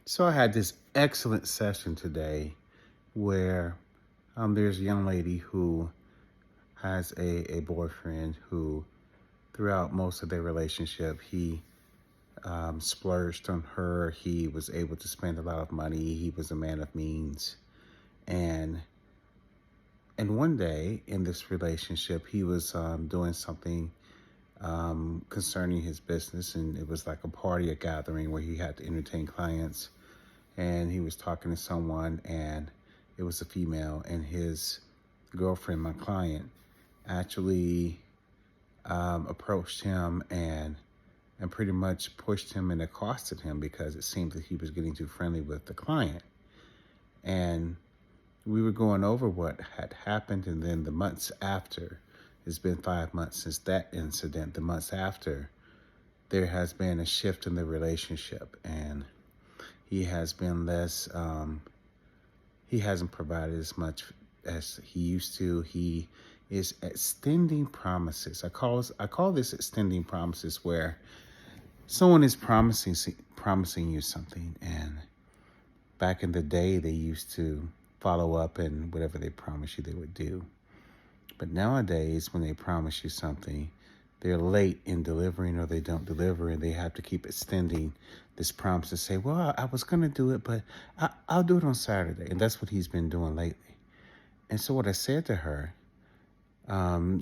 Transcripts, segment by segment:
So I had this excellent session today where there's a young lady who has a boyfriend who, throughout most of their relationship, he splurged on her. He was able to spend a lot of money. He was a man of means. And and one day in this relationship, he was doing something concerning his business, and it was like a party, a gathering where he had to entertain clients, and he was talking to someone, and it was a female, and his girlfriend, my client, actually approached him and pretty much pushed him and accosted him because it seemed that he was getting too friendly with the client. And we were going over what had happened, and then the months after, it's been 5 months since that incident. The months after, there has been a shift in the relationship, and he has been less he hasn't provided as much as he used to. He is extending promises. I call this extending promises, where someone is promising you something, and back in the day they used to follow up, and whatever they promised you they would do. But nowadays, when they promise you something, they're late in delivering, or they don't deliver, and they have to keep extending this promise to say, well, I was going to do it, but I'll do it on Saturday. And that's what he's been doing lately. And so what I said to her,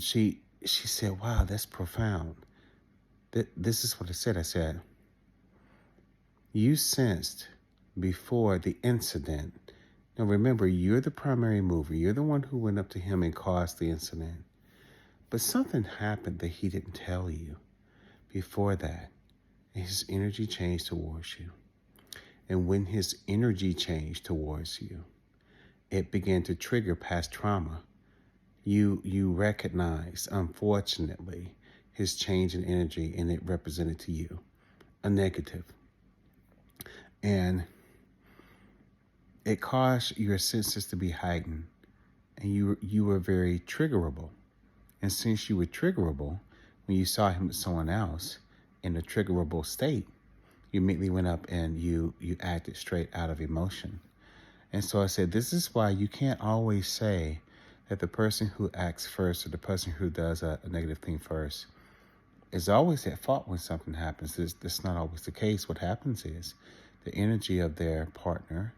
she said, wow, that's profound. This is what I said. I said, you sensed before the incident. Now remember, you're the primary mover. You're the one who went up to him and caused the incident. But something happened that he didn't tell you before that. And his energy changed towards you. And when his energy changed towards you, it began to trigger past trauma. You recognized, unfortunately, his change in energy, and it represented to you a negative. And it caused your senses to be heightened, and you were very triggerable. And since you were triggerable, when you saw him with someone else in a triggerable state, you immediately went up and you acted straight out of emotion. And so I said, this is why you can't always say that the person who acts first, or the person who does a negative thing first, is always at fault when something happens. That's not always the case. What happens is the energy of their partner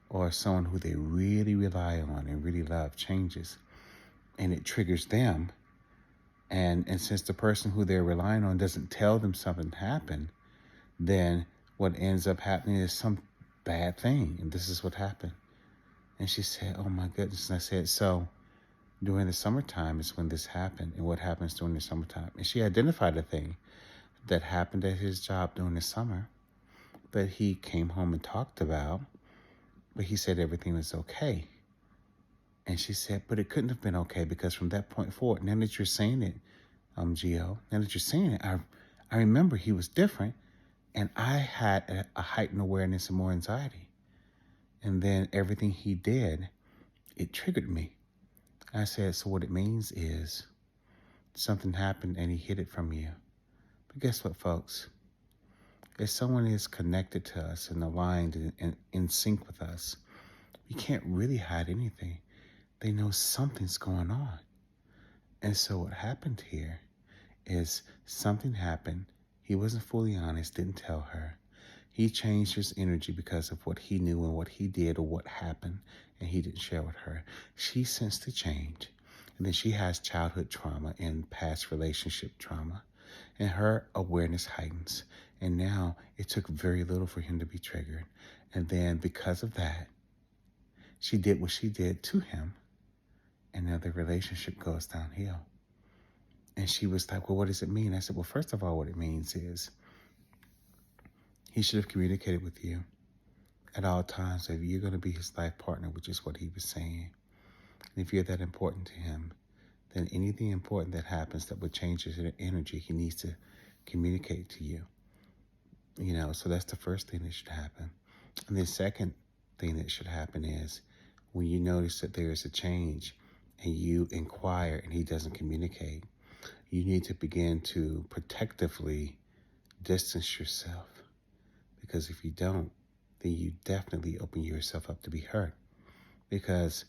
or someone who they really rely on and really love changes, and it triggers them. And since the person who they're relying on doesn't tell them something happened, then what ends up happening is some bad thing. And this is what happened. And she said, oh my goodness. And I said, so during the summertime is when this happened. And what happens during the summertime? And she identified a thing that happened at his job during the summer that he came home and talked about, but he said everything was okay. And she said, but it couldn't have been okay, because from that point forward, now that you're saying it, Gio, now that you're saying it, I remember he was different, and I had a heightened awareness and more anxiety. And then everything he did, it triggered me. I said, so what it means is something happened and he hid it from you. But guess what, folks? If someone is connected to us and aligned and in sync with us, we can't really hide anything. They know something's going on. And so what happened here is something happened. He wasn't fully honest, didn't tell her. He changed his energy because of what he knew and what he did or what happened, and he didn't share with her. She sensed the change, and then she has childhood trauma and past relationship trauma, and her awareness heightens. And now it took very little for him to be triggered. And then because of that, she did what she did to him, and now the relationship goes downhill. And she was like, well, what does it mean? I said, well, first of all, what it means is he should have communicated with you at all times that you're going to be his life partner, which is what he was saying. And if you're that important to him, then anything important that happens that would change his energy, he needs to communicate to you. So that's the first thing that should happen. And the second thing that should happen is when you notice that there is a change and you inquire and he doesn't communicate, you need to begin to protectively distance yourself. Because if you don't, then you definitely open yourself up to be hurt. Because,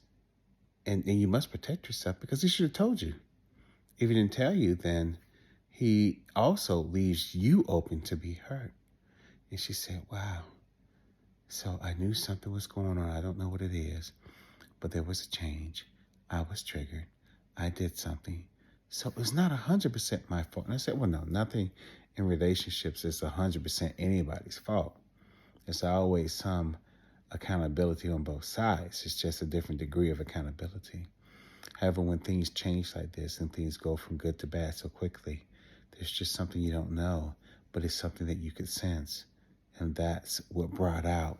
and you must protect yourself because he should have told you. If he didn't tell you, then he also leaves you open to be hurt. And she said, wow. So I knew something was going on. I don't know what it is, but there was a change. I was triggered. I did something. So it's not 100% my fault. And I said, well, no, nothing in relationships is 100% anybody's fault. There's always some accountability on both sides. It's just a different degree of accountability. However, when things change like this and things go from good to bad so quickly, there's just something you don't know, but it's something that you could sense. And that's what brought out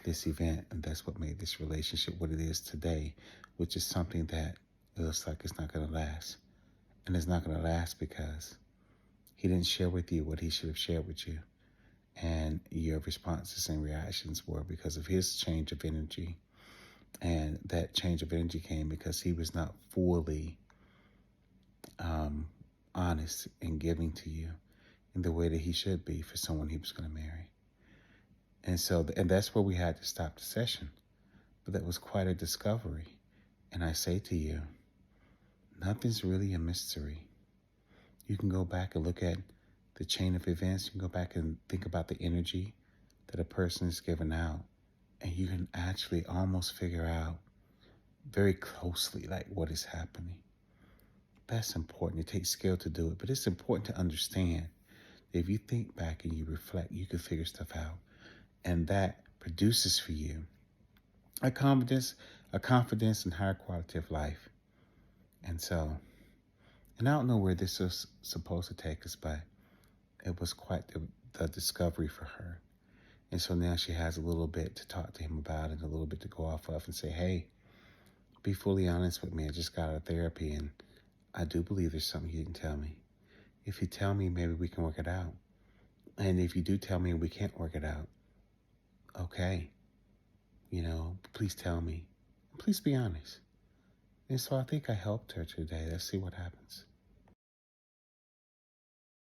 this event. And that's what made this relationship what it is today, which is something that it looks like it's not going to last. And it's not going to last because he didn't share with you what he should have shared with you. And your responses and reactions were because of his change of energy. And that change of energy came because he was not fully honest in giving to you in the way that he should be for someone he was going to marry. And so, and that's where we had to stop the session. But that was quite a discovery. And I say to you, nothing's really a mystery. You can go back and look at the chain of events. You can go back and think about the energy that a person is giving out. And you can actually almost figure out very closely like what is happening. That's important. It takes skill to do it, but it's important to understand that if you think back and you reflect, you can figure stuff out. And that produces for you a confidence and higher quality of life. And so, and I don't know where this was supposed to take us, but it was quite the discovery for her. And so now she has a little bit to talk to him about and a little bit to go off of and say, hey, be fully honest with me. I just got out of therapy and I do believe there's something you didn't tell me. If you tell me, maybe we can work it out. And if you do tell me we can't work it out, okay, please tell me. Please be honest. And so I think I helped her today. Let's see what happens.